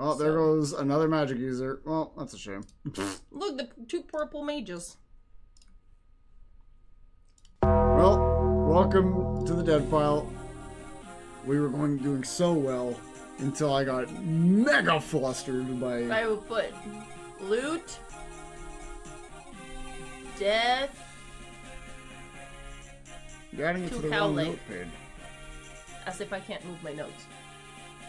Well, there goes another magic user. Well, that's a shame. Look, the 2 purple mages. Well, welcome to the dead pile. We were doing so well until I got mega flustered by... I would put loot, death, You're adding it to the wrong note page. As if I can't move my notes.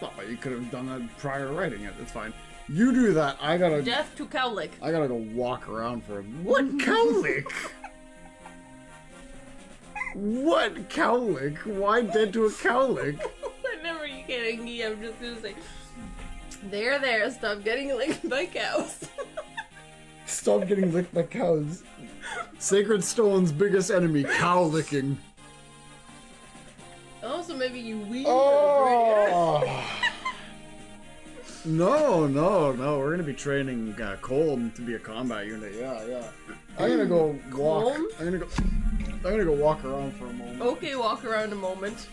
Well, you could have done that prior to writing it. It's fine. You do that. I gotta... Death to Cowlick. I gotta go walk around for a... What Cowlick? What Cowlick? Why dead to a Cowlick? Whenever you get angry, I'm just gonna say, there, stop getting licked by cows. Stop getting licked by cows. Sacred Stone's biggest enemy, cow licking. Also, maybe you weed. Oh! No. We're gonna be training Colm to be a combat unit. Yeah. I'm gonna go walk. Colm? I'm gonna go walk around for a moment. Okay, walk around a moment.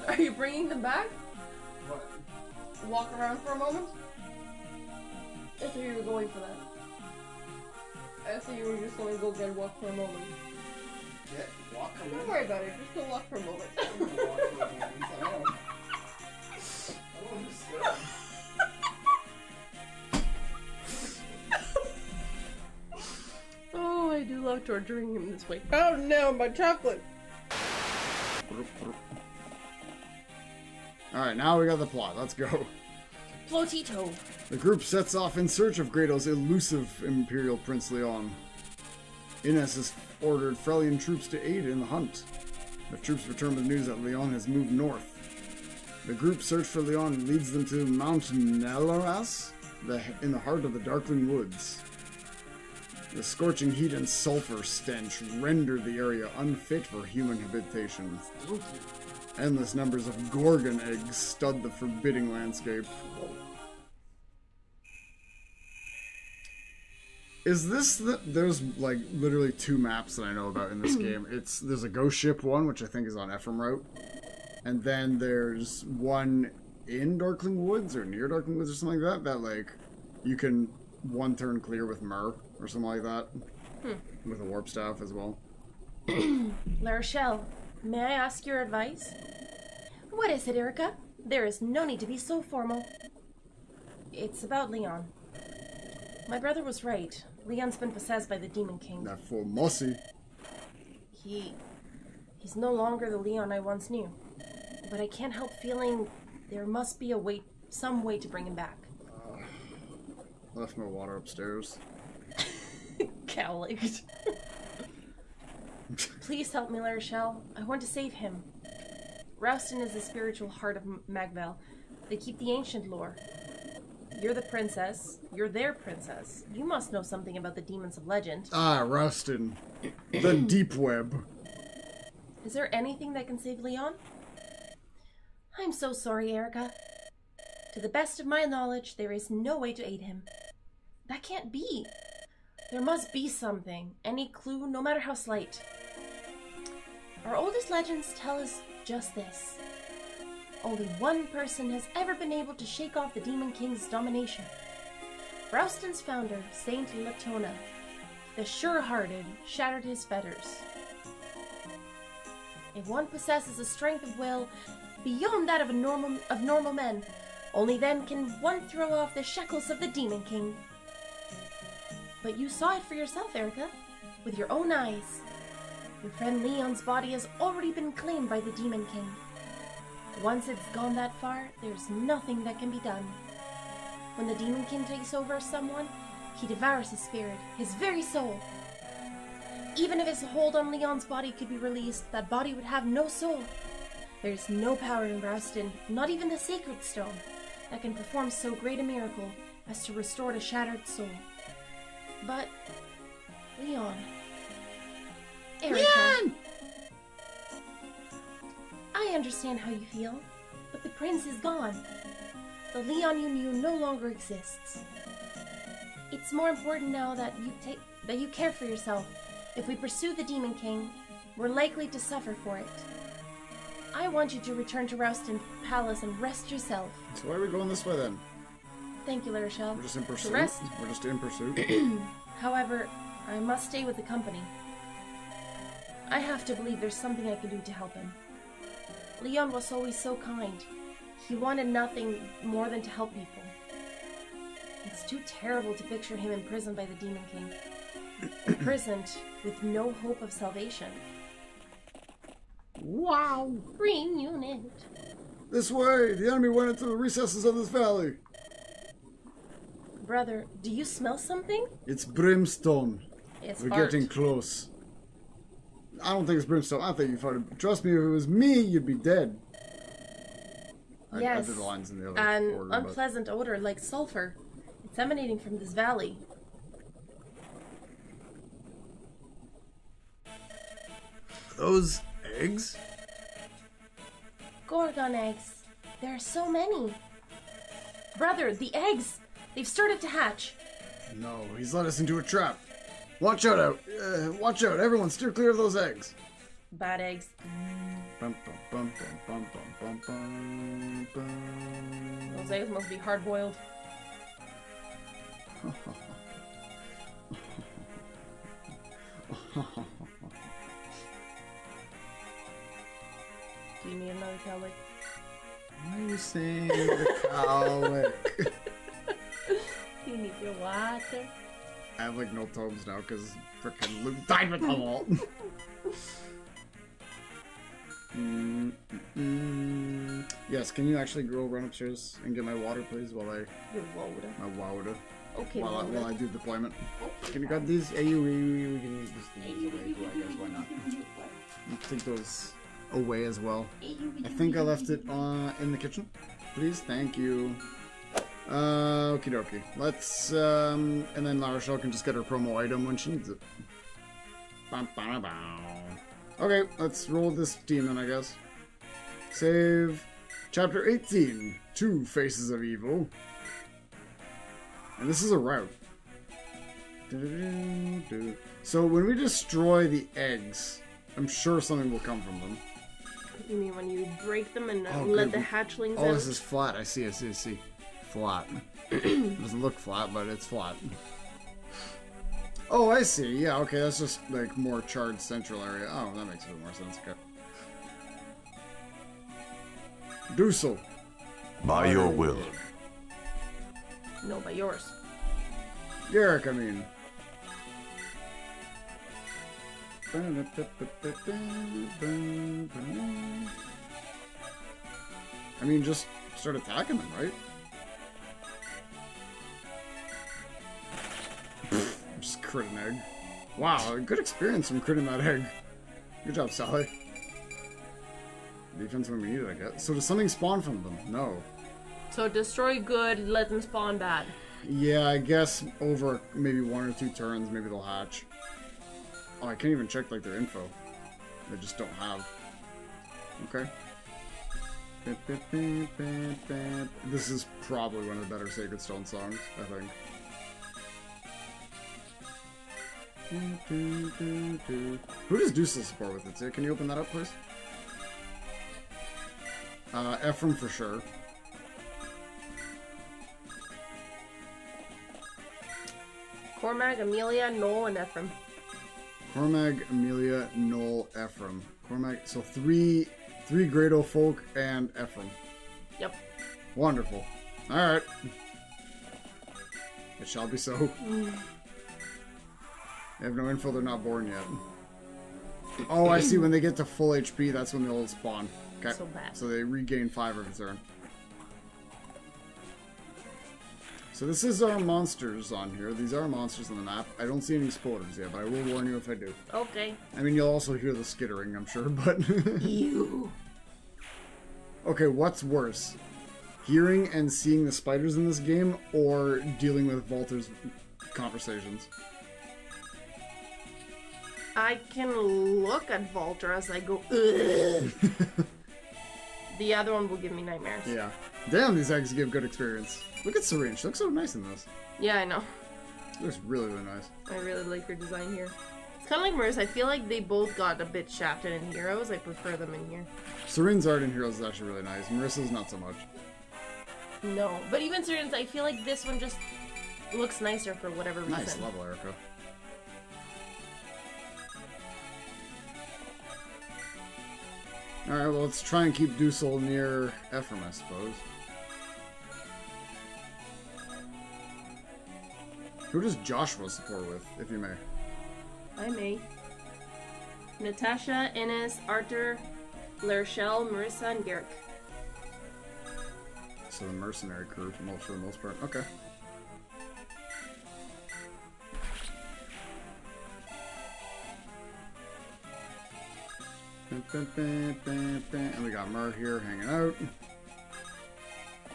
Are you bringing them back? What? Walk around for a moment? I thought you were going for that. I thought you were just going to go get a walk for a moment. Yeah, walk around. Don't worry about it. Just go walk for a moment. I don't understand. Oh, I do love torturing him this way. Oh no, my chocolate! Alright, now we got the plot. Let's go. Flotito. The group sets off in search of Grado's elusive Imperial Prince Leon. Ines has ordered Freljord troops to aid in the hunt. The troops return with news that Leon has moved north. The group search for Leon and leads them to Mount Nelaras, in the heart of the Darkling Woods. The scorching heat and sulfur stench render the area unfit for human habitation. Endless numbers of Gorgon eggs stud the forbidding landscape. Is this the... There's, like, literally 2 maps that I know about in this game. There's a ghost ship one, which I think is on Ephraim Route. And then there's one in Darkling Woods, or near Darkling Woods, or something like that, that, like, you can one turn clear with Myrrh, or something like that. With a warp staff as well. La Rochelle, may I ask your advice? What is it, Erica? There is no need to be so formal. It's about Leon. My brother was right. Leon's been possessed by the Demon King. That fool Mossy. He's no longer the Leon I once knew. But I can't help feeling there must be some way to bring him back. Left my water upstairs. Cowlicked. Please help me, La Rochelle. I want to save him. Rouston is the spiritual heart of Magvel. They keep the ancient lore. You're the princess. You're their princess. You must know something about the demons of legend. Ah, Rouston. The deep web. Is there anything that can save Leon? I'm so sorry, Erica. To the best of my knowledge, there is no way to aid him. That can't be. There must be something. Any clue, no matter how slight. Our oldest legends tell us just this. Only one person has ever been able to shake off the Demon King's domination. Rouston's founder, Saint Latona, the sure-hearted, shattered his fetters. If one possesses a strength of will beyond that of normal men, only then can one throw off the shackles of the Demon King. But you saw it for yourself, Erica, with your own eyes. Your friend Leon's body has already been claimed by the Demon King. Once it's gone that far, there's nothing that can be done. When the Demon King takes over someone, he devours his spirit, his very soul. Even if his hold on Leon's body could be released, that body would have no soul. There's no power in Rouston, not even the Sacred Stone, that can perform so great a miracle as to restore the shattered soul. But Leon... Erica... Leon! I understand how you feel, but the prince is gone. The Leon you knew no longer exists. It's more important now that you care for yourself. If we pursue the Demon King, we're likely to suffer for it. I want you to return to Rouston Palace and rest yourself. So why are we going this way then? Thank you, Larishel. We're just in pursuit. Rest. We're just in pursuit. However, I must stay with the company. I have to believe there's something I can do to help him. Leon was always so kind. He wanted nothing more than to help people. It's too terrible to picture him imprisoned by the Demon King. Imprisoned with no hope of salvation. Wow! Green unit. This way! The enemy went into the recesses of this valley. Brother, do you smell something? It's brimstone. It's We're fart. getting close. I don't think it's brimstone. I think you farted. Trust me, if it was me, you'd be dead. Yes, I did the lines in the other an order, unpleasant odor like sulfur. It's emanating from this valley. Those eggs? Gorgon eggs. There are so many. Brother, the eggs! They've started to hatch. No, he's led us into a trap. Watch out! Watch out! Everyone, steer clear of those eggs. Bad eggs. Bum, bum, bum, bum, bum, bum, bum, bum. Those eggs must be hard-boiled. Do you need another cowlick? Why are you saying the cowlick? You need your water. I have like no tomes now because frickin' Luke died with them all. Yes, can you actually go run upstairs and get my water, please, while I... Your water. My water. Okay, While I do deployment. Can you grab these? Hey, we can use these away too, I guess. Why not? Take those away as well. I think I left it in the kitchen. Please, thank you. Okie dokie. Let's, and then Larishel can just get her promo item when she needs it. Okay, let's roll this demon, I guess. Save. Chapter 18. 2 Faces of Evil. And this is a route. So when we destroy the eggs, I'm sure something will come from them. You mean when you break them and Oh, let good. the hatchlings Oh, out? this is flat. I see. Flat. It doesn't look flat, but it's flat. Oh, I see. Yeah, okay, that's just like more charred central area. Oh, that makes a bit more sense. Okay. Doosel. By your will. No, by yours. Garrick, I mean. I mean, just start attacking them, right? Just crit an egg. Wow, good experience from critting that egg. Good job, Sally. Defense when we need it, I guess. So does something spawn from them? No. So destroy good, let them spawn bad. Yeah, I guess over maybe 1 or 2 turns, maybe they'll hatch. Oh, I can't even check like their info. They just don't have. Okay. This is probably one of the better Sacred Stone songs, I think. Who does Doosel support with it? Can you open that up, please? Ephraim for sure. Cormac, Amelia, Noel, and Ephraim. Cormac, Amelia, Noel, Ephraim. Cormac, so three Grado folk and Ephraim. Yep. Wonderful. Alright. It shall be so. They have no info, they're not born yet. Oh, I see, when they get to full HP, that's when they'll spawn. Okay. So bad. So they regain 5 every turn. So this is our monsters on here. These are monsters on the map. I don't see any spoilers yet, but I will warn you if I do. Okay. I mean, you'll also hear the skittering, I'm sure, but... Ew. Okay, what's worse? Hearing and seeing the spiders in this game, or dealing with Walter's conversations? I can look at Volter as I go, ugh. The other one will give me nightmares. Yeah. Damn, these eggs give good experience. Look at Syringe. She looks so nice in this. Yeah, I know. She looks really, really nice. I really like her design here. It's Kind of like Marissa, I feel like they both got a bit shafted in Heroes. I prefer them in here. Serene's art in Heroes is actually really nice. Marissa's not so much. No, but even Serene's, I feel like this one just looks nicer for whatever reason. Nice level, Erica. Alright, well, let's try and keep Dusel near Ephraim, I suppose. Who does Joshua support with, if you may? I may. Natasha, Ines, Arthur, Lerchelle, Marissa, and Garrick. So the mercenary crew, for the most part. Okay. And we got Mur here hanging out.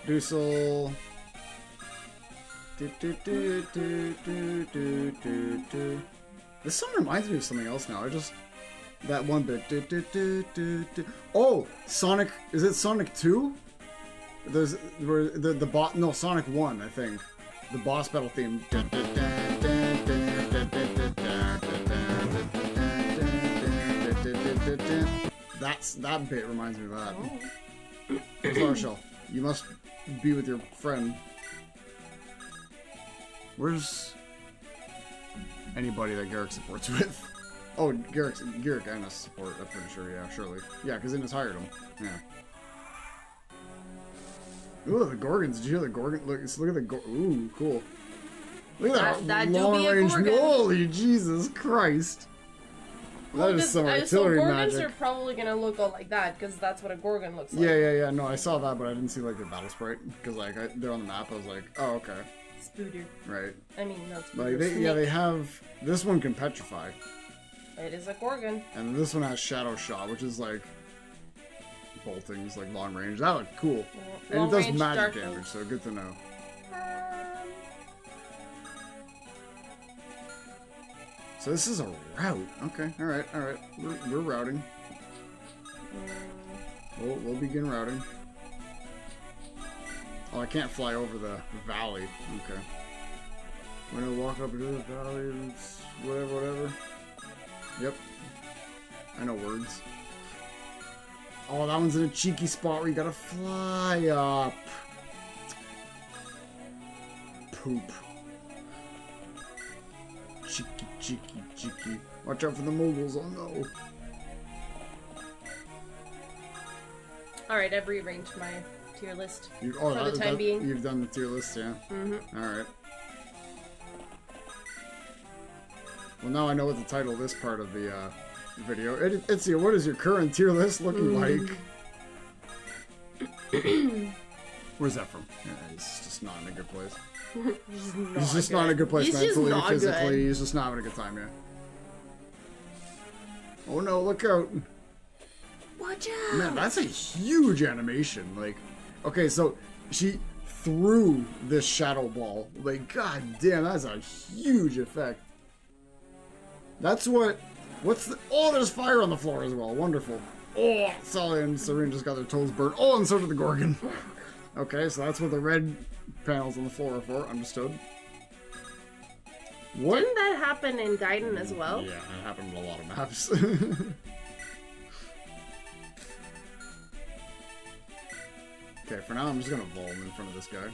Dusel. This song reminds me of something else now. That one bit. Oh, Sonic. Is it Sonic 2? There's the boss. No, Sonic 1, I think. The boss battle theme. That bit reminds me of that. Where's Larshell? You must be with your friend. Where's anybody that Garrick supports with? Oh, Garrick Innes support. I'm pretty sure. Yeah, surely. Yeah, because Innes hired him. Yeah. Ooh, the Gorgons. Did you hear the Gorgon? Look at the Gorgon. Ooh, cool. Look at that long range. Holy Jesus Christ. Well, that is some artillery so magic. Gorgons are probably gonna look all like that because that's what a Gorgon looks like. Yeah. No, I saw that, but I didn't see like the battle sprite because like they're on the map. I was like, oh, okay. Spooder. Right. I mean, that's like they have this one can petrify. It is a Gorgon. And this one has shadow shot, which is like boltings, like long range. That looked cool. Yeah, and it does magic damage, so good to know. So this is a route. Okay, alright. We're routing. We'll begin routing. Oh, I can't fly over the valley. Okay. We're gonna walk up into the valley, it's whatever. Yep. I know words. Oh, that one's in a cheeky spot where you gotta fly up. Poop. Cheeky. Watch out for the moguls, oh no. Alright, I've rearranged my tier list for the time being. You've done the tier list, yeah? Mm-hmm. Alright. Well, now I know what the title of this part of the video. Itzia, what is your current tier list looking like? Where's that from? Yeah, he's just not in a good place. He's just not in a good place mentally, physically. Good. He's just not having a good time, yeah. Oh no, look out. Watch out! Man, that's a huge animation. Like, okay, so she threw this shadow ball. Like, god damn, that's a huge effect. That's what's the, oh, there's fire on the floor as well. Wonderful. Oh, Sally and Serene just got their toes burnt. Oh, and so did the Gorgon. Okay, so that's what the red panels on the floor are for. Understood. What? Didn't that happen in Gaiden as well? Yeah, it happened in a lot of maps. Okay, for now I'm just gonna vault in front of this guy.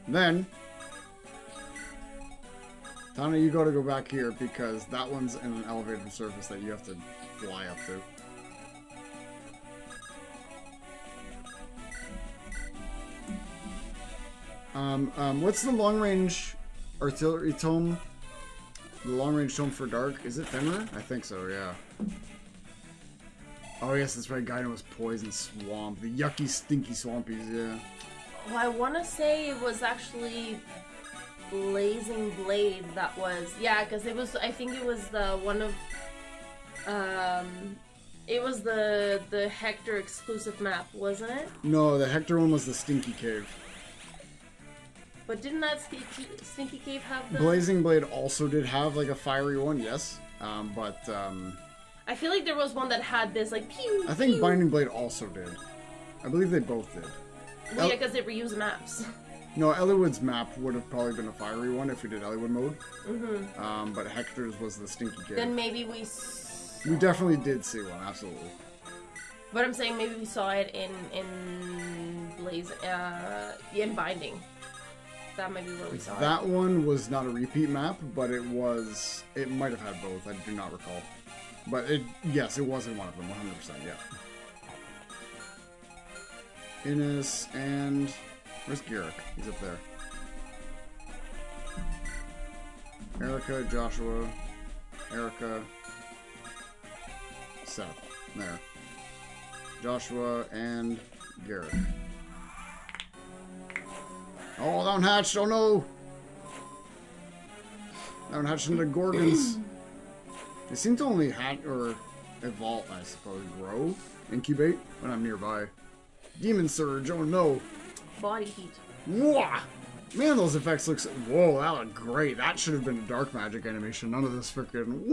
Then, Tana, you gotta go back here because that one's in an elevated surface that you have to fly up to. What's the long-range artillery tome? The long-range tome for dark? Is it Fenrir? I think so, yeah. Oh yes, that's right, Gaiden was poison swamp. The yucky, stinky swampies, yeah. Oh, I want to say it was actually Blazing Blade that was... Yeah, because it was... I think it was the one of... it was the Hector exclusive map, wasn't it? No, the Hector one was the Stinky Cave. But didn't that Stinky Cave have the... Blazing Blade also did have, like, a fiery one, yes. I feel like there was one that had this, like, pew, I think pew. Binding Blade also did. I believe they both did. Well, yeah, because they reuse maps. No, Eliwood's map would have probably been a fiery one if we did Eliwood mode. But Hector's was the stinky cave. Then maybe we definitely did see one, absolutely. But I'm saying maybe we saw it in Blaze, in Binding. That might be where we saw it. That one was not a repeat map, but it might have had both, I do not recall. But yes, it was in one of them, 100%, yeah. Innes and... Where's Garrick? He's up there. Erica, Joshua, Erica, Seth. There. Joshua and Garrick. Oh, down hatched! Oh no! Down hatched into Gorgons. They seem to only hatch or evolve, I suppose, grow, incubate when I'm nearby. Demon Surge, oh no! Body heat. Whoa! Man, those effects look so... Whoa, that looked great. That should have been a dark magic animation. None of this freaking...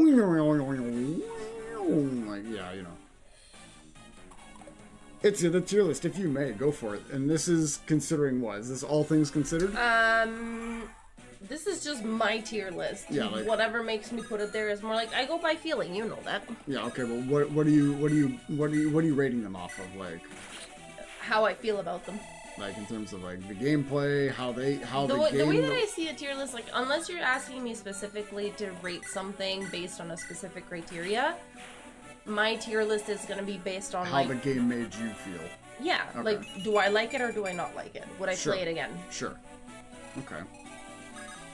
Like, yeah, you know. It's the tier list, if you may. Go for it. And this is considering what? Is this all things considered? This is just my tier list. Yeah, like... Whatever makes me put it there is more like, I go by feeling, you know that. Yeah, okay, but what are you rating them off of, like... How I feel about them. Like, in terms of, like, the gameplay, the way that I see a tier list, like, unless you're asking me specifically to rate something based on a specific criteria, my tier list is going to be based on, how the game made you feel. Yeah, okay. Like, do I like it or do I not like it? Would I play it again? Sure. Okay.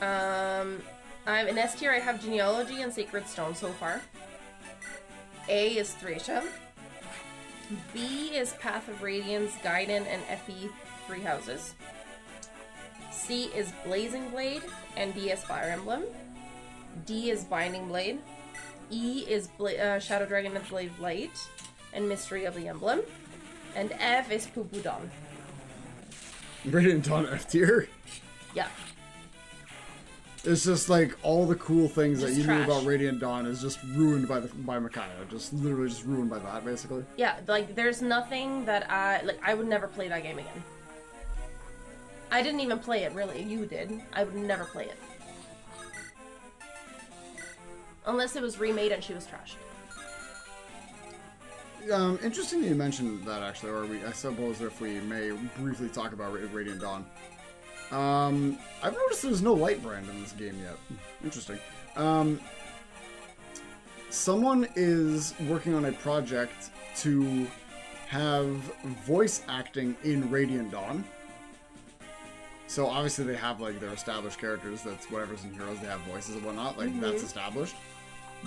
In S tier, I have Genealogy and Sacred Stone so far. A is Thracia. B is Path of Radiance, Gaiden, and Effie, 3 houses. C is Blazing Blade, and D is Fire Emblem. D is Binding Blade. E is Shadow Dragon and Blade of Light, and Mystery of the Emblem. And F is Poo-Poo Dawn. Radiant Dawn F tier? Yeah. It's just like all the cool things just that you trash. knew about Radiant Dawn is just ruined by Micaiah. Just literally just ruined by that, basically. Yeah, like there's nothing that I would never play that game again. I didn't even play it, really. You did. I would never play it. Unless it was remade and she was trash. Interesting that you mentioned that, actually, or I suppose if we may briefly talk about Radiant Dawn. I've noticed there's no light brand in this game yet. Interesting. Someone is working on a project to have voice acting in Radiant Dawn. So obviously they have like their established characters, that's whatever's in Heroes, they have voices and whatnot, like that's established.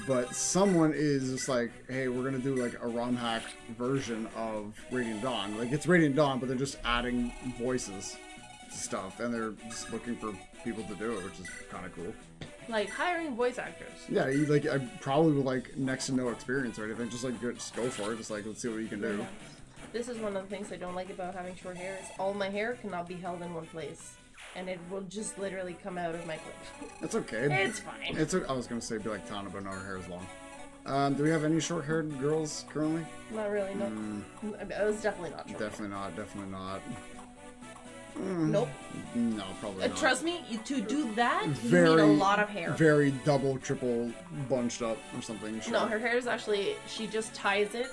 But someone is just like, hey, we're gonna do like a ROM hack version of Radiant Dawn. Like it's Radiant Dawn, but they're just adding voices to stuff, and they're just looking for people to do it, which is kind of cool. Like hiring voice actors. Yeah, like I probably with like next to no experience or anything, just like just go for it. Just like let's see what you can do. Yeah. This is one of the things I don't like about having short hair is all my hair cannot be held in one place. And it will just literally come out of my clip. It's okay. It's fine. I was gonna say be like Tana, but no, her hair is long. Do we have any short-haired girls currently? Not really, no. It was definitely not short. Definitely not. Nope. No, probably not. Trust me, to do that, you need a lot of hair. Very double, triple bunched up or something. Sure. No, her hair is actually, she just ties it,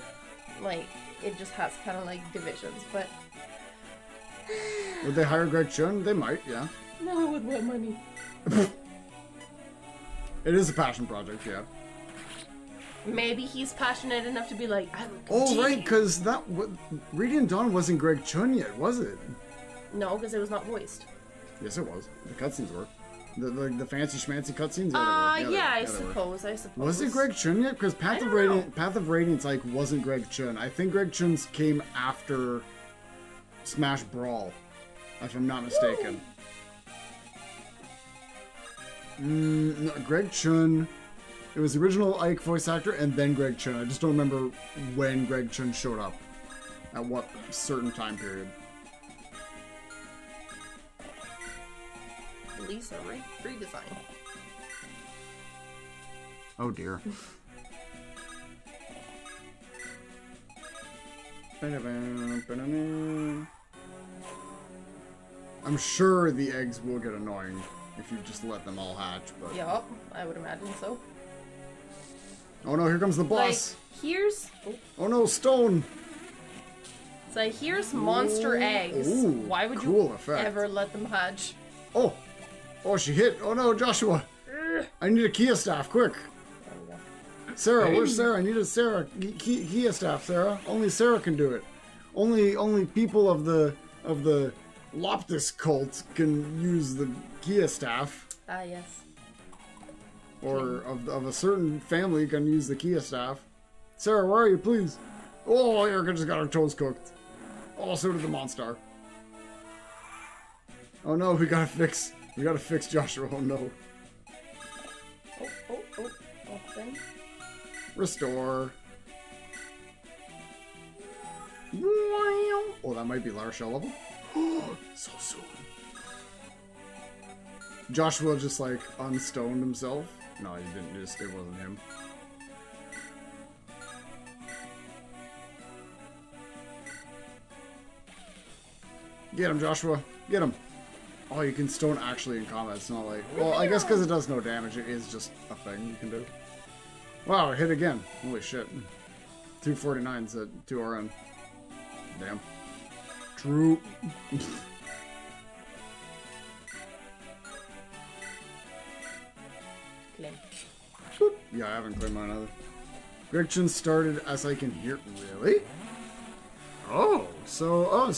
like, it just has kind of like divisions, but... Would they hire Greg Chun? They might, yeah. No, with what money? It is a passion project, yeah. Maybe he's passionate enough to be like, I would continue. Oh, right, because Radiant Dawn wasn't Greg Chun yet, was it? No, because it was not voiced. Yes, it was. The cutscenes were. The fancy schmancy cutscenes? Yeah, I suppose. Was it Greg Chun yet? Because Path of Radiance, like, wasn't Greg Chun. I think Greg Chun's came after Smash Brawl, if I'm not mistaken. No, Greg Chun... It was the original Ike voice actor, and then Greg Chun. I just don't remember when Greg Chun showed up. At what certain time period. Lisa redesign. Oh dear. I'm sure the eggs will get annoying if you just let them all hatch, but... Yup, I would imagine so. Oh no, here comes the boss! Like, here's... Oh no, stone! So here's monster eggs. Ooh, Why would cool you effect. ever let them hatch? Oh! Oh, she hit! Oh no, Joshua! I need a Kia staff, quick! Sarah, where's Sarah? I need a Sarah Kia staff, Sarah. Only Sarah can do it. Only people of the Loptus cult can use the Kia staff. Ah, yes. Or of a certain family can use the Kia staff. Sarah, where are you, please? Oh, Erica just got her toes cooked. Oh, so did the monster. Oh no, we gotta fix Joshua. Oh no. Oh, open. Restore. Oh, that might be Larshell level. So soon. Joshua just like unstoned himself. No, he didn't. It wasn't him. Get him, Joshua. Get him. Oh, you can stone actually in combat. It's not like... Well, I guess because it does no damage, it is just a thing you can do. Wow, hit again. Holy shit. 249's at 2 RN. Damn. True. Claim. Yeah, I haven't claimed mine either. Gretchen started as I can hear. Really? So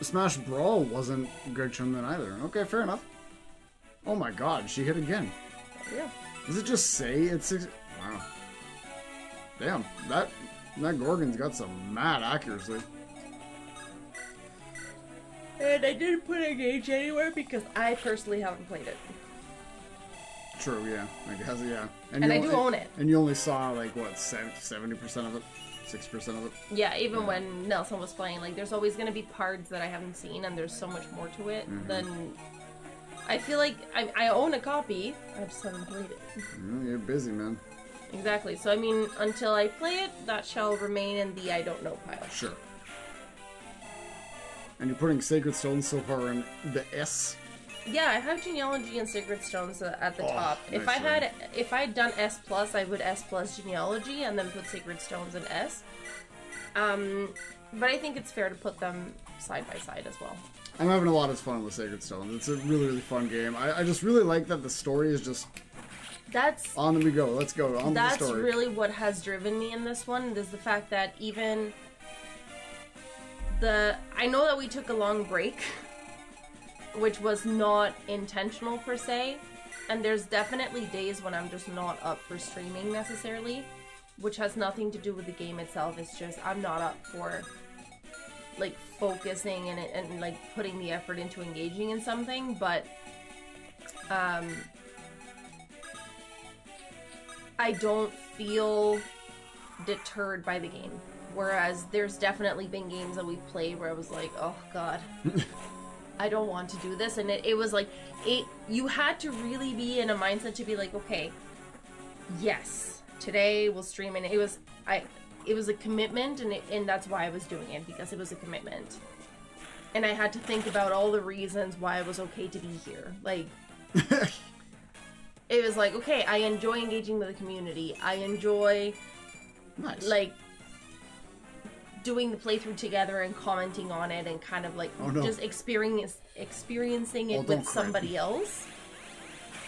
Smash Brawl wasn't Gretchen then either. Okay, fair enough. Oh my god, she hit again. Yeah. Does it just say it's 6? Wow. Damn, that Gorgon's got some mad accuracy. And I didn't put a gauge anywhere because I personally haven't played it. True, yeah. I guess, yeah. And I do own it. And you only saw, like, what, 70% of it? 6% of it? Yeah, even when Nelson was playing, like, there's always going to be parts that I haven't seen, and there's so much more to it than... I feel like I own a copy, I just haven't played it. You're busy, man. Exactly. So, I mean, until I play it, that shall remain in the I don't know pile. Sure. And you're putting Sacred Stones so far in the S? Yeah, I have Genealogy and Sacred Stones at the top. If nice if I'd done S+, I would S+ Genealogy and then put Sacred Stones in S. But I think it's fair to put them side by side as well. I'm having a lot of fun with Sacred Stones. It's a really, really fun game. I just really like that the story is just... That's... On we go. Let's go. On That's the story. really what has driven me in this one, is the fact that even... I know that we took a long break, which was not intentional per se, and there's definitely days when I'm just not up for streaming necessarily, which has nothing to do with the game itself. It's just I'm not up for like focusing and like putting the effort into engaging in something, but I don't feel deterred by the game. Whereas there's definitely been games that we've played where I was like, oh god, I don't want to do this. And it was like, you had to really be in a mindset to be like, okay, yes, today we'll stream. And it was a commitment, and that's why I was doing it, because it was a commitment. And I had to think about all the reasons why it was okay to be here. Like, it was like, okay, I enjoy engaging with the community. I enjoy, like, doing the playthrough together and commenting on it and kind of like just experiencing it with somebody else.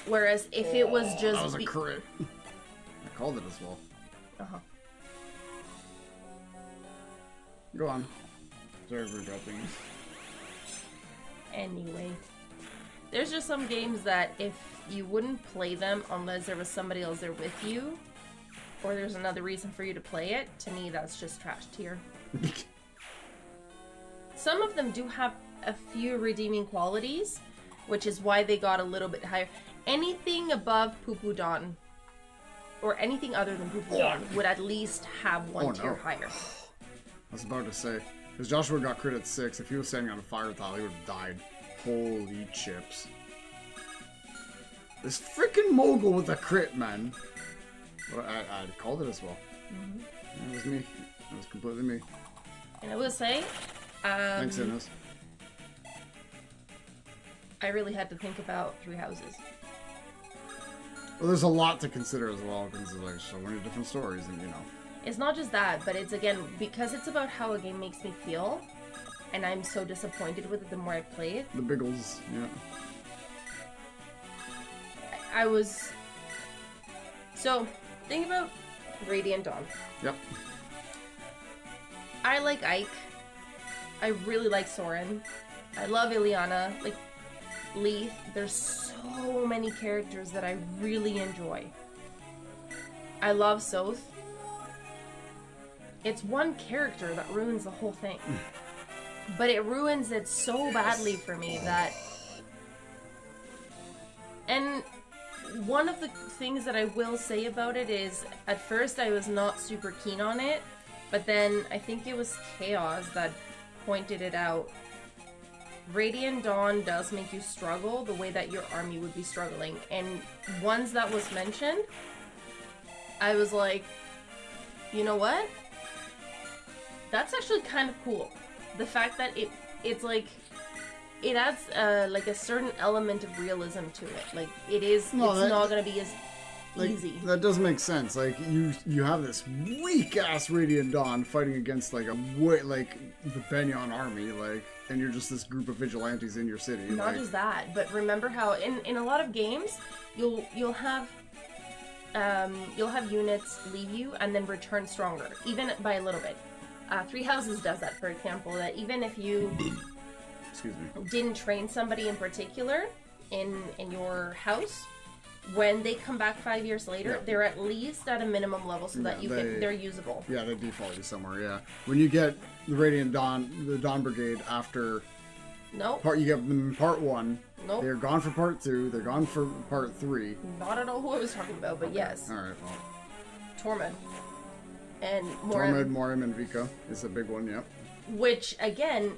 Whereas if it was just... That was a crit. I called it as well. Uh-huh. Go on. Sorry for dropping. Anyway. There's just some games that if you wouldn't play them unless there was somebody else there with you, or there's another reason for you to play it, to me that's just trash tier. Some of them do have a few redeeming qualities, which is why they got a little bit higher. Anything above Poo Poo Dawn, or anything other than Poo Poo Dawn, would at least have one tier higher. I was about to say, because Joshua got crit at 6, if he was standing on a fire tile, he would have died. Holy chips. This freaking mogul with a crit, man. Well, I called it as well. It was me. It was completely me. And I will say, thanks, Innes. I really had to think about Three Houses. Well, there's a lot to consider as well, because there's like so many different stories, and you know. It's not just that, but it's, again, because it's about how a game makes me feel, and I'm so disappointed with it the more I play it. The Biggles, yeah. I was... So, think about Radiant Dawn. Yep. I like Ike. I really like Soren. I love Ileana. Like, Leith. There's so many characters that I really enjoy. I love Soth. It's one character that ruins the whole thing. But it ruins it so badly for me that... And one of the things that I will say about it is, at first I was not super keen on it, but then I think it was Chaos that pointed it out. Radiant Dawn does make you struggle the way that your army would be struggling. And once that was mentioned, I was like, you know what? That's actually kind of cool. The fact that it's like, it adds like a certain element of realism to it. Like, it's not gonna be as easy. That does make sense. Like, you have this weak ass Radiant Dawn fighting against like the Benyon army, like, and you're just this group of vigilantes in your city. Not just that, but remember how in a lot of games you'll have units leave you and then return stronger, even by a little bit. Three Houses does that, for example, that even if you Excuse me. didn't train somebody in particular in your house, when they come back 5 years later, they're at least at a minimum level so that they're usable. Yeah, they default you somewhere, yeah. When you get the Radiant Dawn, the Dawn Brigade after... Nope. You get them in part 1. Nope. They're gone for part 2. They're gone for part 3. Not at all who I was talking about, but yes. Alright, well. Tormund. And Morim. Morim and Vika is a big one, yeah. Which, again,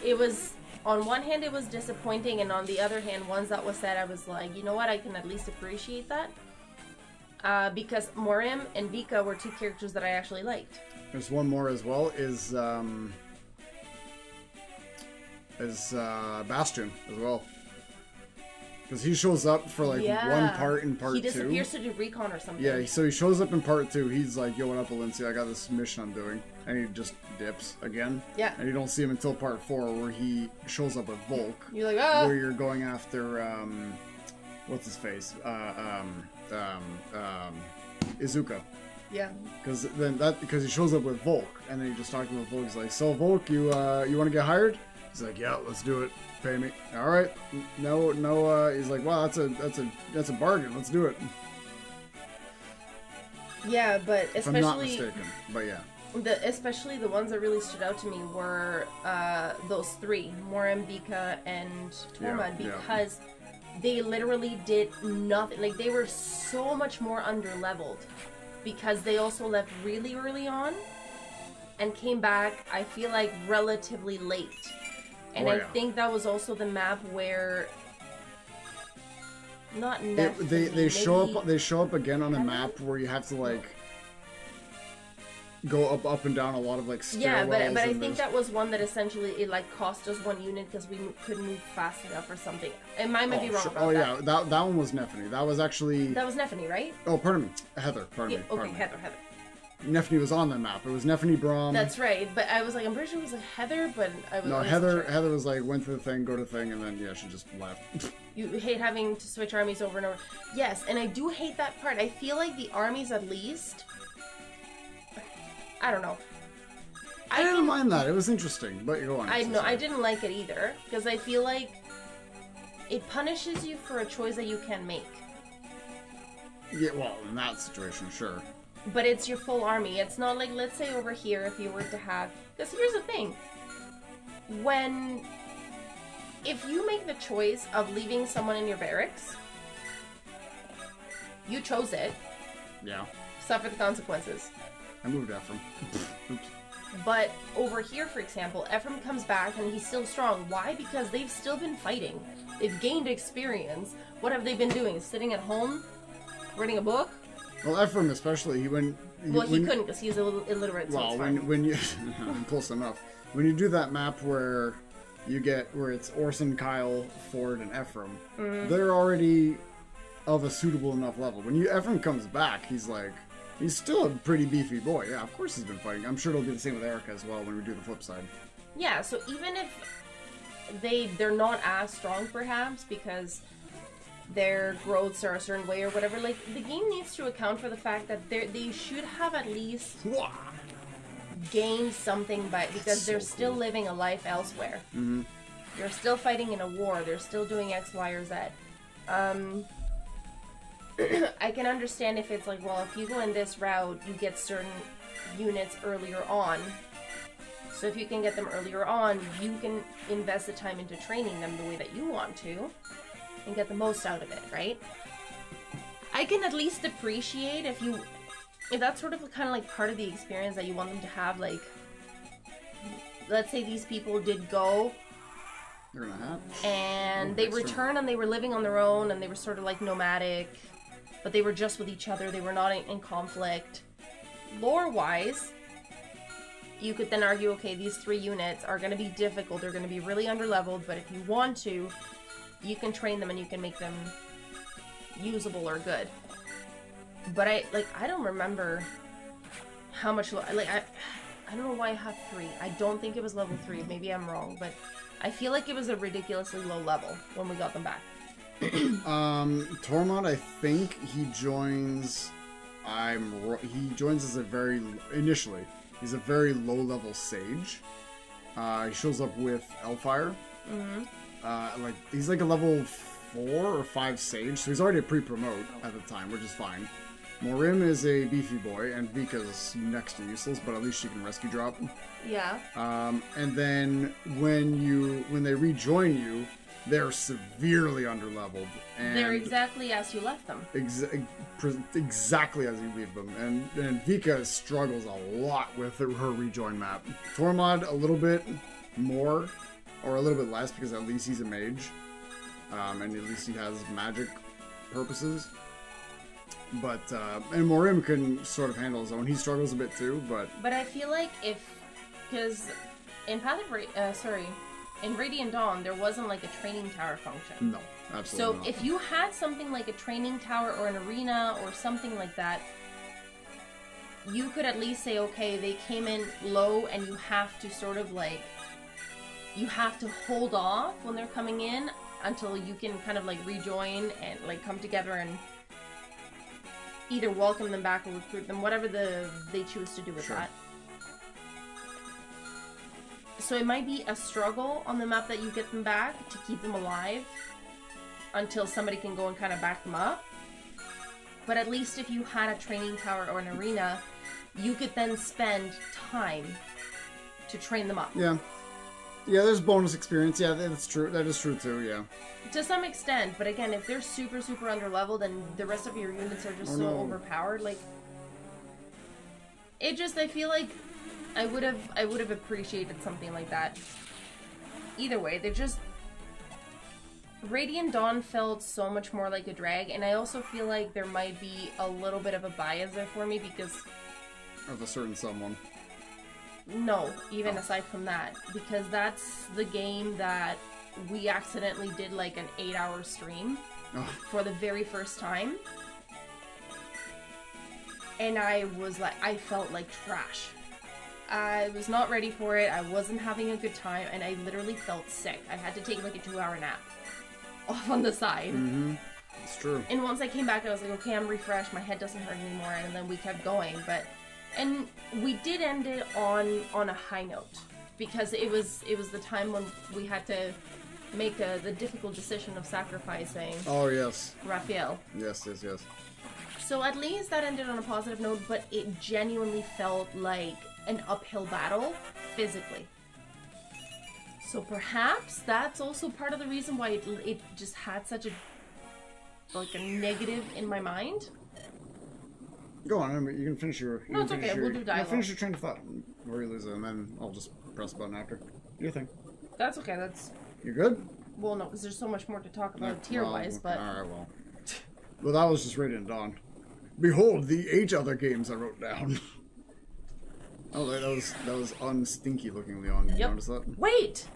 it was... On one hand, it was disappointing, and on the other hand, once that was said, I was like, you know what, I can at least appreciate that. Because Morim and Vika were two characters that I actually liked. There's one more as well, is Bastion as well. Because he shows up for like one part in part 2. He disappears to do recon or something. Yeah, so he shows up in part 2. He's like, yo, what up, Valencia? I got this mission I'm doing. And he just dips again. Yeah. And you don't see him until part 4, where he shows up with Volk. You're like, ah! Where you're going after, what's his face? Izuka. Yeah. Because he shows up with Volk, and then you just talking with Volk. He's like, so Volk, you want to get hired? He's like, yeah, let's do it. Pay me. All right. No. He's like, wow, that's a bargain. Let's do it. Yeah, but especially. If I'm not mistaken, but yeah. Especially the ones that really stood out to me were those three, Morim, Vika, and Tormund, because they literally did nothing. Like, they were so much more underleveled, because they also left really early on and came back, I feel like, relatively late. And I think that was also the map where... Not necessarily. They show up again on a map where you have to, like... go up and down a lot of like stairwells. Yeah, but I think that was one that essentially it like cost us one unit because we couldn't move fast enough or something. And mine might be wrong about that. Yeah, that one was Nephany. That was actually... That was Nephany, right? Oh, pardon me. Heather, pardon me. Okay, Heather. Nephany was on that map. It was Nephany, Braum. That's right, but I was like, I'm pretty sure it was like Heather, but I was... No, Heather was like, went to the thing, go to the thing, and then, yeah, she just left. You hate having to switch armies over and over. Yes, and I do hate that part. I feel like the armies, at least... I don't know. I didn't mind that. It was interesting, but you go on. I didn't like it either, because I feel like it punishes you for a choice that you can make. Yeah, well, in that situation, sure. But it's your full army. It's not like, let's say over here, if you were to have... Because here's the thing. If you make the choice of leaving someone in your barracks, you chose it. Yeah. Suffer the consequences. I moved Ephraim. Oops. But over here, for example, Ephraim comes back and he's still strong. Why? Because they've still been fighting. They've gained experience. What have they been doing? Sitting at home? Reading a book? Well, Ephraim especially, he couldn't because he's illiterate. Well, so when you... close enough. When you do that map where you get where it's Orson, Kyle, Ford, and Ephraim. They're already of a suitable enough level. When Ephraim comes back, he's still a pretty beefy boy. Yeah, of course he's been fighting. I'm sure it'll be the same with Erica as well when we do the flip side. Yeah, so even if they're not as strong, perhaps, because their growths are a certain way or whatever, like, the game needs to account for the fact that they should have at least gained something because they're still living a life elsewhere. They're still fighting in a war. They're still doing X, Y, or Z. I can understand if it's like, well, if you go in this route, you get certain units earlier on. So if you can get them earlier on, you can invest the time into training them the way that you want to and get the most out of it, right? I can at least appreciate if that's sort of kind of like part of the experience that you want them to have, like, let's say these people did go and they returned and they were living on their own and they were sort of like nomadic, but they were just with each other, they were not in conflict. Lore-wise, you could then argue, okay, these 3 units are going to be difficult, they're going to be really underleveled, but if you want to, you can train them and you can make them usable or good. But I don't remember how much, I don't know why I have 3. I don't think it was level 3, maybe I'm wrong, but I feel like it was a ridiculously low level when we got them back. Tormod, I think he joins, he joins as initially, he's a very low level sage. He shows up with Elfire. He's like a level 4 or 5 sage, so he's already a pre-promote at the time, which is fine. Morim is a beefy boy, and Vika's next to useless, but at least she can rescue drop. Yeah. And then when they rejoin you, they're severely underleveled. And they're exactly as you left them. Exactly as you leave them. And Vika struggles a lot with her rejoin map. Tormod, a little bit more, or a little bit less, because at least he's a mage. And at least he has magic purposes. But, and Morim can sort of handle his own. He struggles a bit too, but... But I feel like because in in Radiant Dawn, there wasn't like a training tower function. No, absolutely not. So if you had something like a training tower or an arena or something like that, you could at least say, okay, they came in low and you have to sort of like, you have to hold off when they're coming in until you can kind of like rejoin and like come together and either welcome them back or recruit them, whatever they choose to do with that. So it might be a struggle on the map that you get them back to keep them alive until somebody can go and kind of back them up. But at least if you had a training tower or an arena, you could then spend time to train them up. Yeah. Yeah, there's bonus experience. Yeah, that's true. That is true too, yeah. To some extent, but again, if they're super, super underleveled and the rest of your units are just overpowered, like... I feel like I would have appreciated something like that. Either way, they're just... Radiant Dawn felt so much more like a drag, and I also feel like there might be a little bit of a bias there for me because... Of a certain someone. No, even aside from that, because that's the game that we accidentally did like an 8-hour stream for the very first time. And I felt like trash. I was not ready for it, I wasn't having a good time, and I literally felt sick. I had to take like a 2-hour nap off on the side. Mm-hmm. It's true. And once I came back, I was like, okay, I'm refreshed, my head doesn't hurt anymore, and then we kept going, but... And we did end it on a high note, because it was the time when we had to make the difficult decision of sacrificing. Oh yes. Raphael. Yes. So at least that ended on a positive note, but it genuinely felt like an uphill battle physically. So perhaps that's also part of the reason why it just had such a negative in my mind. Go on, you can finish your... No, it's okay, we'll do dialogue. Finish your train of thought before you lose it, and then I'll just press the button after. Do your thing. That's okay, that's... You're good? Well, no, because there's so much more to talk about tier-wise, but... Alright, well. Well, that was just Radiant Dawn. Behold, the 8 other games I wrote down. Oh, that was unstinky looking, Leon. Did you notice that? Wait!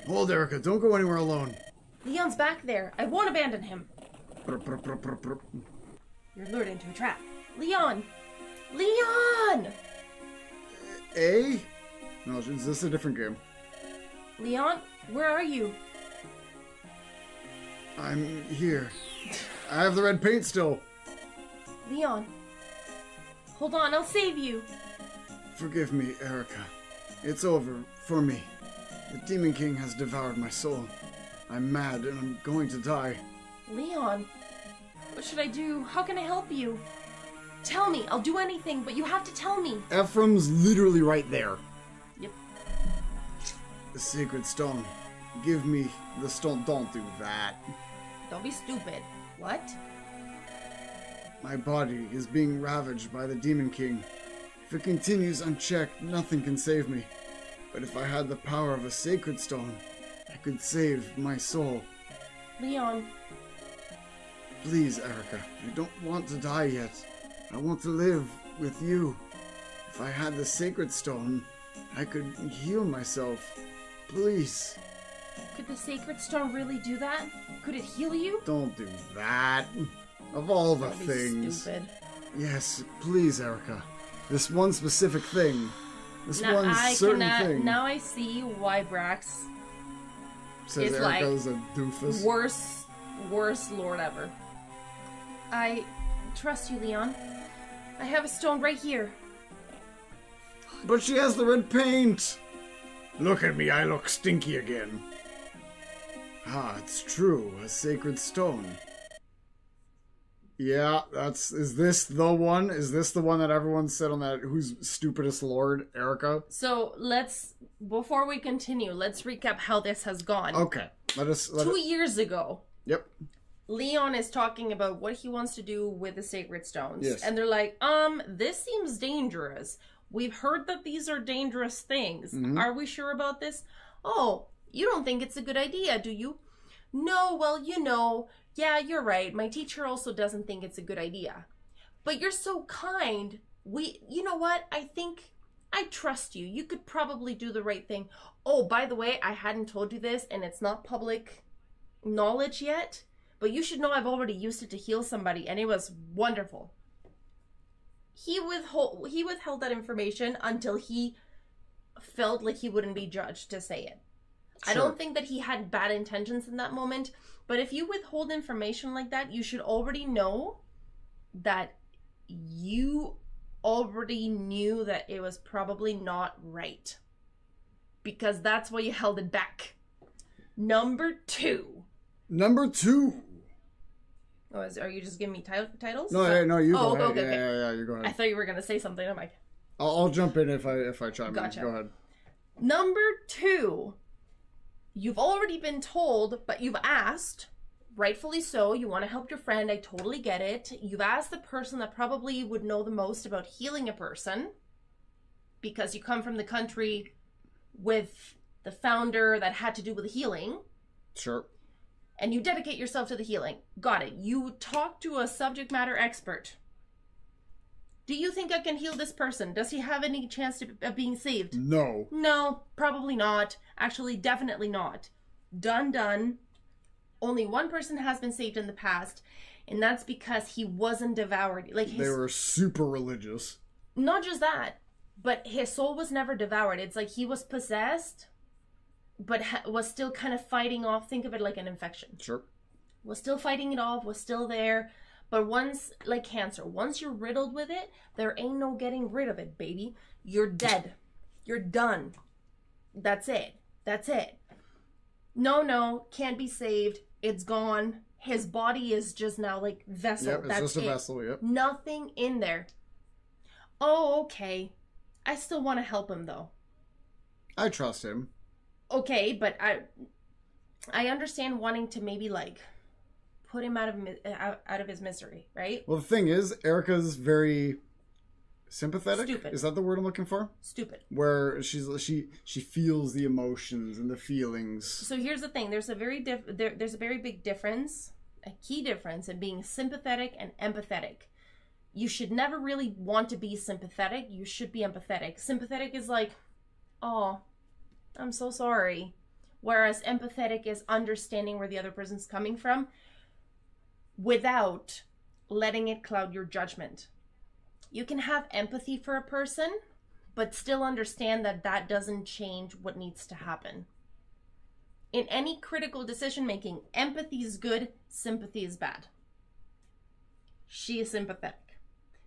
Hold, Erica. Don't go anywhere alone. Leon's back there. I won't abandon him. Brr, brr, brr, brr, brr. You're lured into a trap. Leon! Leon! Eh? No, is this a different game? Leon, where are you? I'm here. I have the red paint still. Leon. Hold on, I'll save you. Forgive me, Erica. It's over for me. The Demon King has devoured my soul. I'm mad and I'm going to die. Leon, what should I do? How can I help you? Tell me, I'll do anything, but you have to tell me. Ephraim's literally right there. Yep. The sacred stone. Give me the stone. Don't do that. Don't be stupid. What? My body is being ravaged by the Demon King. If it continues unchecked, nothing can save me. But if I had the power of a sacred stone, I could save my soul. Leon. Please, Erica, I don't want to die yet. I want to live with you. If I had the sacred stone, I could heal myself. Please. Could the sacred stone really do that? Could it heal you? Don't do that. Of all the Don't be things. stupid. Yes, please, Erica. This one specific thing. This Now one certain thing. Now I see why Brax Says is Erica's like a doofus. worst lord ever. I trust you, Leon. I have a stone right here. But she has the red paint! Look at me, I look stinky again. Ah, it's true, a sacred stone. Yeah, is this the one? Is this the one that everyone said on that who's stupidest lord, Erica? So before we continue, let's recap how this has gone. Okay, 2 years ago. Yep. Leon is talking about what he wants to do with the sacred stones. Yes. And they're like, this seems dangerous. We've heard that these are dangerous things. Mm-hmm. Are we sure about this? Oh, you don't think it's a good idea, do you? No, well, yeah, you're right. My teacher also doesn't think it's a good idea. But you're so kind. You know what? I think I trust you. You could probably do the right thing. Oh, by the way, I hadn't told you this, and it's not public knowledge yet, but you should know I've already used it to heal somebody, and it was wonderful. He withheld that information until he felt like he wouldn't be judged to say it. Sure. I don't think that he had bad intentions in that moment, but if you withhold information like that, you should already know that you already knew that it was probably not right. Because that's why you held it back. Number two. Oh, are you just giving me titles? No, you go ahead. Okay. Yeah, you go ahead. I thought you were going to say something. I'm like... I'll jump in if I chime Gotcha. in. Go ahead. Number two. You've already been told, but you've asked, rightfully so, you want to help your friend, I totally get it. You've asked the person that probably would know the most about healing a person, because you come from the country with the founder that had to do with healing. Sure. And you dedicate yourself to the healing. Got it. You talk to a subject matter expert. Do you think I can heal this person? Does he have any chance of being saved? No. No, probably not. Actually, definitely not. Done. Only one person has been saved in the past, and that's because he wasn't devoured. They were super religious. Not just that, but his soul was never devoured. It's like he was possessed, but was still kind of fighting off. Think of it like an infection. Sure. Was still fighting it off, was still there. But once, like cancer, once you're riddled with it, there ain't no getting rid of it, baby. You're dead. You're done. That's it. No, can't be saved. It's gone. His body is just now like vessel. Yep, it's just a vessel, yep. Nothing in there. Oh, okay. I still want to help him, though. I trust him. Okay, but I understand wanting to maybe, like, put him out of his misery, right? Well, the thing is, Erica's very sympathetic. Stupid. Is that the word I'm looking for? Stupid. Where she feels the emotions and the feelings. So here's the thing: there's a very big difference, a key difference in being sympathetic and empathetic. You should never really want to be sympathetic. You should be empathetic. Sympathetic is like, oh, I'm so sorry. whereas empathetic is understanding where the other person's coming from without letting it cloud your judgment. You can have empathy for a person, but still understand that that doesn't change what needs to happen. In any critical decision making, empathy is good, sympathy is bad. She is sympathetic.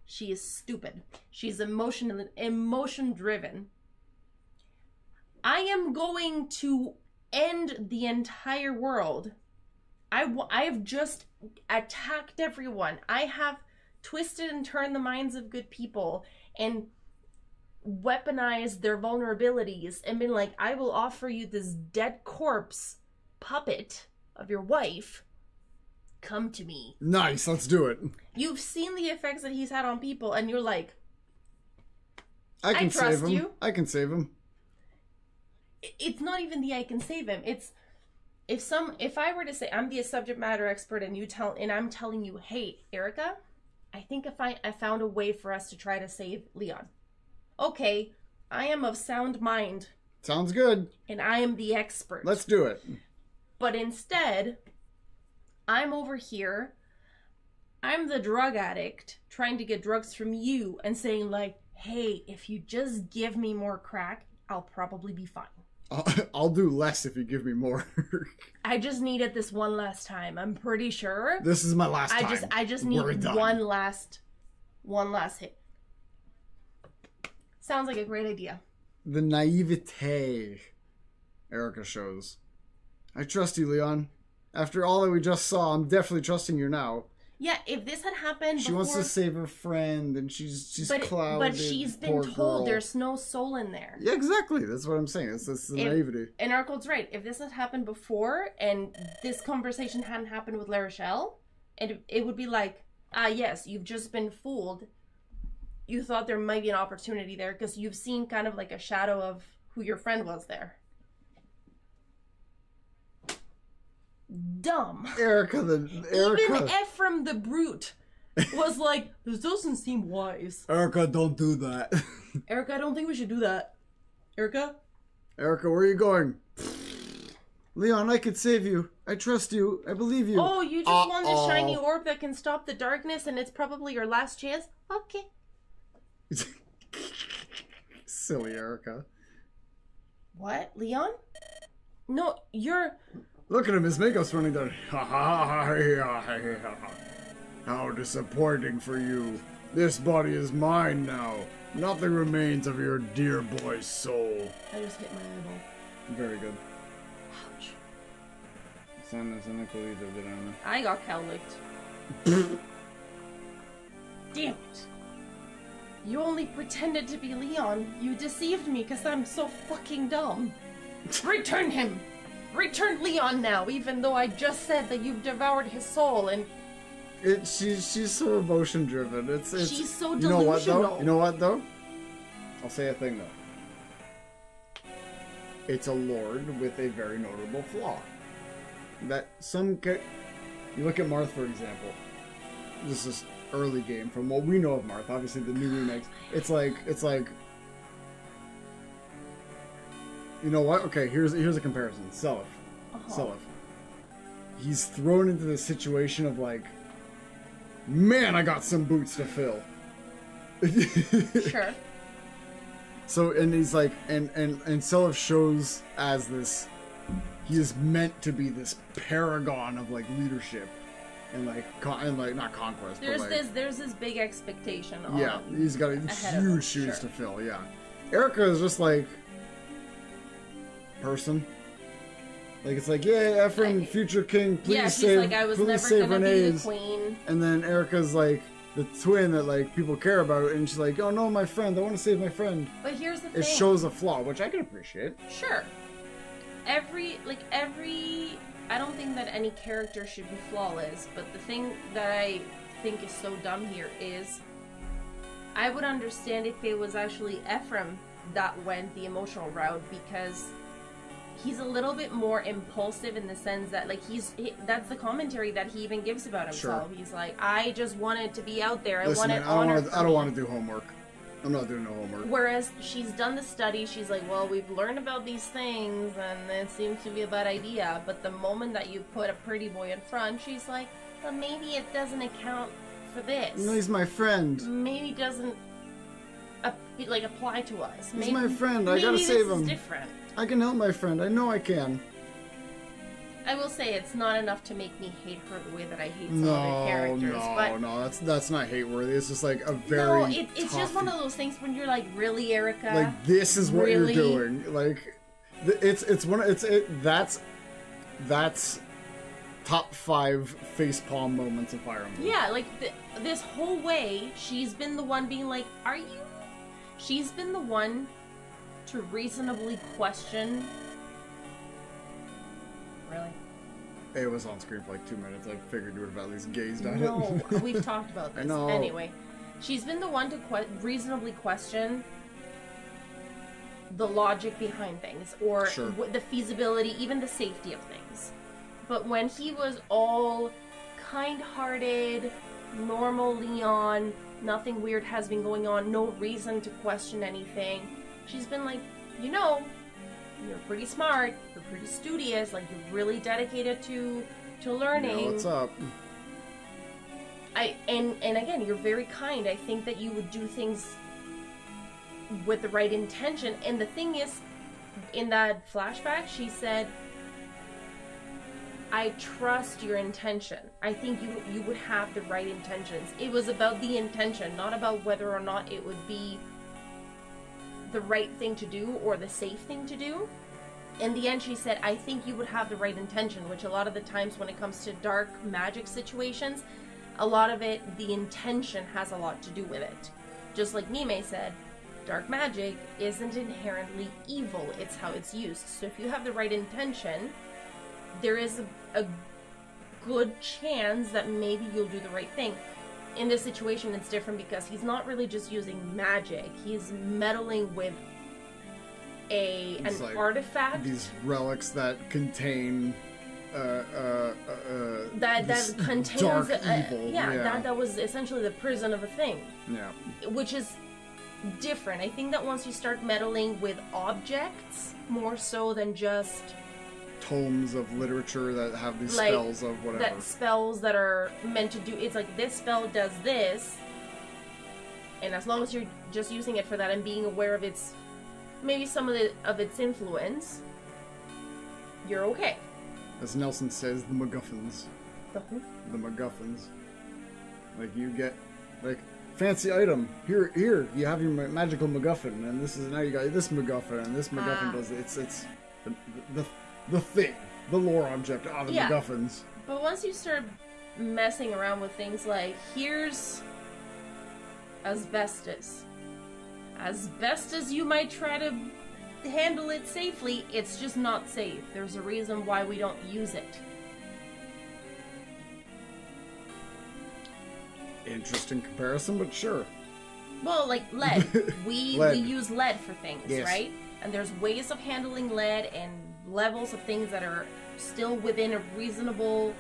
She is stupid. She's emotion driven. I am going to end the entire world. I have just attacked everyone. I have twisted and turned the minds of good people and weaponized their vulnerabilities and been like, I will offer you this dead corpse puppet of your wife. Come to me. Nice, let's do it. You've seen the effects that he's had on people and you're like, I can trust save him. you. I can save him. It's not even the I can save him. It's if I were to say I'm the subject matter expert and I'm telling you, hey, Erica, I think I found a way for us to try to save Leon. Okay, I am of sound mind. Sounds good. And I am the expert. Let's do it. But instead, I'm over here. I'm the drug addict trying to get drugs from you and saying like, hey, if you just give me more crack, I'll probably be fine. I'll do less if you give me more. I just need it this one last time. I'm pretty sure. This is my last time. I just need one last hit. Sounds like a great idea. The naivete Erica shows. I trust you, Leon. After all that we just saw, I'm definitely trusting you now. Yeah, if this had happened She wants to save her friend, and she's clouded. But she's been told there's no soul in there. Yeah, exactly. That's what I'm saying. It's the naivety. And Arcold's right. If this had happened before, and this conversation hadn't happened with La Rochelle, it would be like, yes, you've just been fooled. You thought there might be an opportunity there, because you've seen kind of like a shadow of who your friend was there. Dumb. Erica. Even Ephraim the Brute was like, this doesn't seem wise. Erica, don't do that. Erica, I don't think we should do that. Erica, where are you going? Leon, I could save you. I trust you. I believe you. Oh, you just want this shiny orb that can stop the darkness and it's probably your last chance? Okay. Silly Erica. What? Leon? No, you're... Look at him, his makeup's running down. How disappointing for you. This body is mine now. Nothing remains of your dear boy's soul. I just hit my eyeball. Very good. Ouch. I got cow-licked. Damn it. You only pretended to be Leon. You deceived me because I'm so fucking dumb. Return him! Return Leon now, even though I just said that you've devoured his soul and... She's so emotion driven. She's so delusional. You know what though? I'll say a thing though. It's a lord with a very notable flaw. That you look at Marth for example. This is early game from what we know of Marth. Obviously the new remakes. It's like. You know what? Okay, here's a comparison. Seliph. Seliph. He's thrown into this situation of like, man, I got some boots to fill. Sure. So, and he's like, and Seliph shows as this, he is meant to be this paragon of like leadership, and like not conquest. There's but like, there's this big expectation. Yeah, he's got huge shoes to fill. Yeah, Erica is just like. Person, like it's like Ephraim, future king, please save. Like, I was please never save gonna Renee's. be the queen. And then Erica's like the twin that like people care about, and she's like, oh no, my friend, I want to save my friend. But here's the thing. It shows a flaw, which I can appreciate. Sure. Every I don't think that any character should be flawless, but the thing that I think is so dumb here is, I would understand if it was actually Ephraim that went the emotional route, because he's a little bit more impulsive in the sense that, like, that's the commentary that he even gives about himself. Sure. He's like, I just wanted to be out there. Listen, I don't want to do homework. I'm not doing no homework. Whereas she's done the study, she's like, well, we've learned about these things, and it seems to be a bad idea. But the moment that you put a pretty boy in front, she's like, well, maybe it doesn't account for this. No, he's my friend. Maybe it doesn't apply to us. He's my friend. I gotta save him. Maybe this is different. I can help my friend. I know I can. I will say it's not enough to make me hate her the way that I hate some other characters. No, that's not hate worthy. It's just like a very. No, it's just one of those things when you're like, really, Erica? Like, this is what really? you're doing. Like, that's top 5 facepalm moments of Fire Emblem. Yeah, like this whole way, she's been the one being like, are you? She's been the one to reasonably question. Really? It was on screen for like 2 minutes. I figured you would have at least gazed at it. No, we've talked about this. I know. Anyway, she's been the one to reasonably question the logic behind things, or Sure. the feasibility, even the safety of things. But when he was all kind-hearted, normal Leon, nothing weird has been going on, no reason to question anything, she's been like, you know, you're pretty smart, you're pretty studious, like you're really dedicated to learning. Yeah, what's up? And again, you're very kind. I think that you would do things with the right intention. And the thing is, in that flashback, she said, I trust your intention. I think you would have the right intentions. It was about the intention, not about whether or not it would be the right thing to do or the safe thing to do. In the end, she said, I think you would have the right intention, which a lot of the times when it comes to dark magic situations, a lot of it, the intention has a lot to do with it. Just like Mime said, dark magic isn't inherently evil, it's how it's used. So if you have the right intention, there is a good chance that maybe you'll do the right thing. In this situation, it's different because he's not really just using magic. He's meddling with an like artifact. These relics that contain that contains dark evil. That was essentially the prison of a thing. Yeah. Which is different. I think that once you start meddling with objects more so than just tomes of literature that have these like, spells of whatever. That spells that are meant to do, it's like this spell does this, and as long as you're just using it for that and being aware of its, maybe some of its influence, you're okay. As Nelson says, the MacGuffins. The who? The MacGuffins. Like, you get, like, fancy item. Here, you have your magical MacGuffin, and this is, now you got this MacGuffin, and this MacGuffin does, it's the thing, the lore object of the MacGuffins. But once you start messing around with things like, here's asbestos. As best as you might try to handle it safely, it's just not safe. There's a reason why we don't use it. Interesting comparison, but sure. Well, like lead. We use lead for things, yes. Right? And there's ways of handling lead and levels of things that are still within a reasonable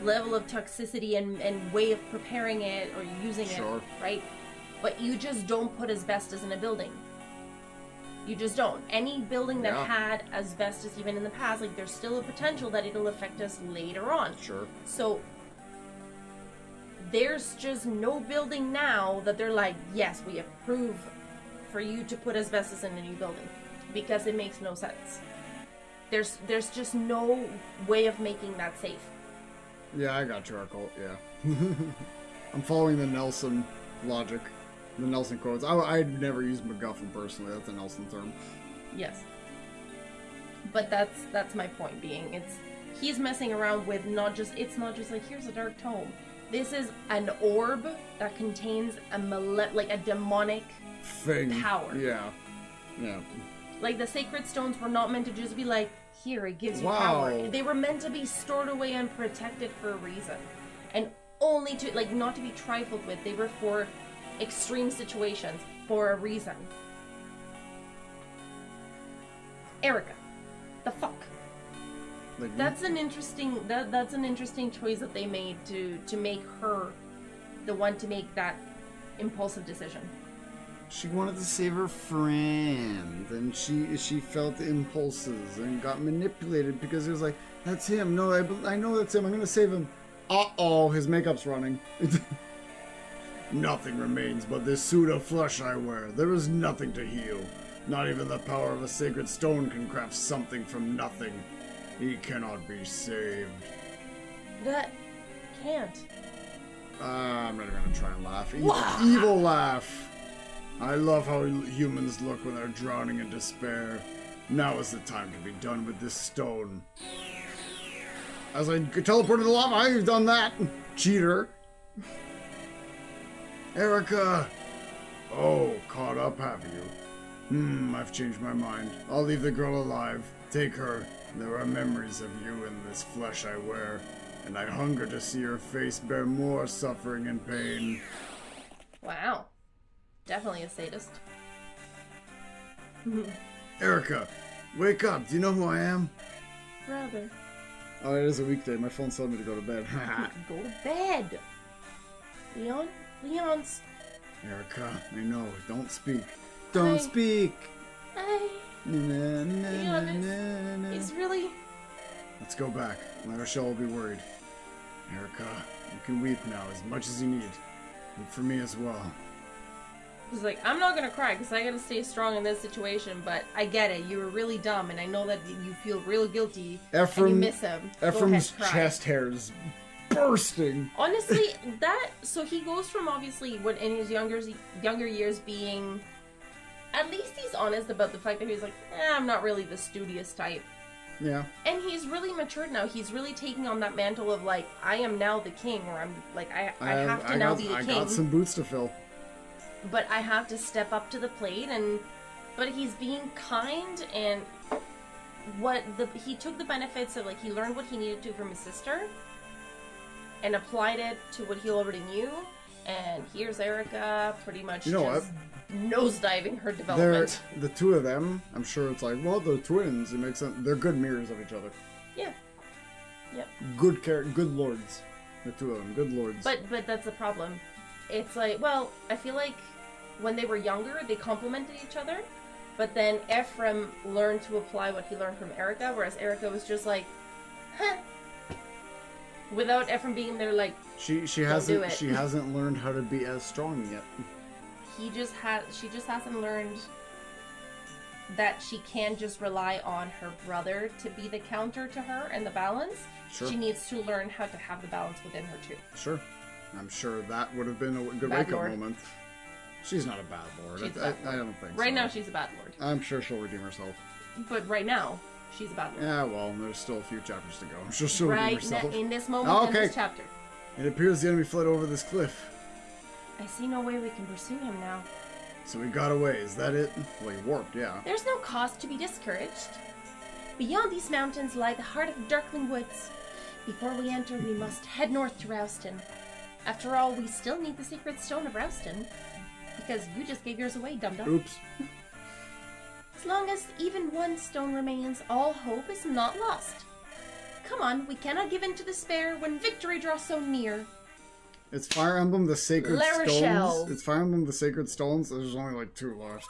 level of toxicity and way of preparing it or using sure. it, right? But you just don't put asbestos in a building. You just don't. Any building that had asbestos even in the past, like there's still a potential that it'll affect us later on. Sure. So there's just no building now that they're like, yes, we approve for you to put asbestos in a new building, because it makes no sense. There's just no way of making that safe. Yeah, I got charcoal, yeah. I'm following the Nelson logic. The Nelson quotes. I'd never used MacGuffin personally. That's a Nelson term. Yes. But that's my point being. He's messing around with it's not just like, here's a dark tome. This is an orb that contains a demonic thing. Power. Yeah. Yeah. Like the sacred stones were not meant to just be like, here, it gives you wow. power. They were meant to be stored away and protected for a reason. And only to, like, not to be trifled with. They were for extreme situations for a reason. Erica, the fuck. Like, that's an interesting choice that they made to make her the one to make that impulsive decision. She wanted to save her friend, and she felt the impulses and got manipulated because it was like, that's him. No, I know that's him. I'm gonna save him. Uh-oh, his makeup's running. Nothing remains but this suit of flesh I wear. There is nothing to heal. Not even the power of a sacred stone can craft something from nothing. He cannot be saved. That can't. I'm not even gonna try and laugh. Evil laugh. I love how humans look when they're drowning in despair. Now is the time to be done with this stone. As I teleported to lava, you've done that, cheater. Erica! Oh, caught up, have you? I've changed my mind. I'll leave the girl alive. Take her. There are memories of you in this flesh I wear, and I hunger to see her face bear more suffering and pain. Wow. Definitely a sadist. Erica, wake up. Do you know who I am? Rather. Oh, it is a weekday. My phone's telling me to go to bed. Go to bed. Leon's... Erica, I know. Don't speak. Don't speak. Leon, it's really... Let's go back. My Rochelle will be worried. Erica, you can weep now as much as you need. And for me as well. He's like, I'm not gonna cry because I gotta stay strong in this situation, but I get it. You were really dumb, and I know that you feel real guilty, and you miss him. Ephraim's chest hairs bursting. Honestly, so he goes from obviously when in his younger years being, at least he's honest about the fact that he's like, I'm not really the studious type. Yeah. And he's really matured now. He's really taking on that mantle of like, I am now the king, or I'm like, I have to now be the king. I got some boots to fill. But I have to step up to the plate, but he's being kind, and he took the benefits of, like, he learned what he needed to from his sister, and applied it to what he already knew, and here's Erica pretty much nosediving her development. The two of them, I'm sure it's like, well, they're twins, it makes sense. They're good mirrors of each other. Yeah. Yep. Good lords. The two of them, good lords. But that's the problem. It's like, well, I feel like when they were younger, they complemented each other, but then Ephraim learned to apply what he learned from Erica, whereas Erica was just like, huh. Without Ephraim being there, like, she hasn't learned how to be as strong yet. She just hasn't learned that she can't just rely on her brother to be the counter to her and the balance. Sure. She needs to learn how to have the balance within her too. Sure. I'm sure that would have been a good bad wake-up lord. moment. She's not a bad lord. I don't think so. Right now, she's a bad lord. I'm sure she'll redeem herself. But right now, she's a bad lord. Yeah, well, there's still a few chapters to go. I'm sure she'll redeem herself. In this moment, in this chapter. It appears the enemy fled over this cliff. I see no way we can pursue him now. So he got away, is that it? Well, he warped, yeah. There's no cause to be discouraged. Beyond these mountains lie the heart of Darkling Woods. Before we enter, we must head north to Rouston. After all, we still need the Sacred Stone of Rouston. Because you just gave yours away, dum-dum. Oops. As long as even one stone remains, all hope is not lost. Come on, we cannot give in to despair when victory draws so near. It's Fire Emblem the Sacred La Rochelle. Stones. It's Fire Emblem the Sacred Stones. There's only like 2 left.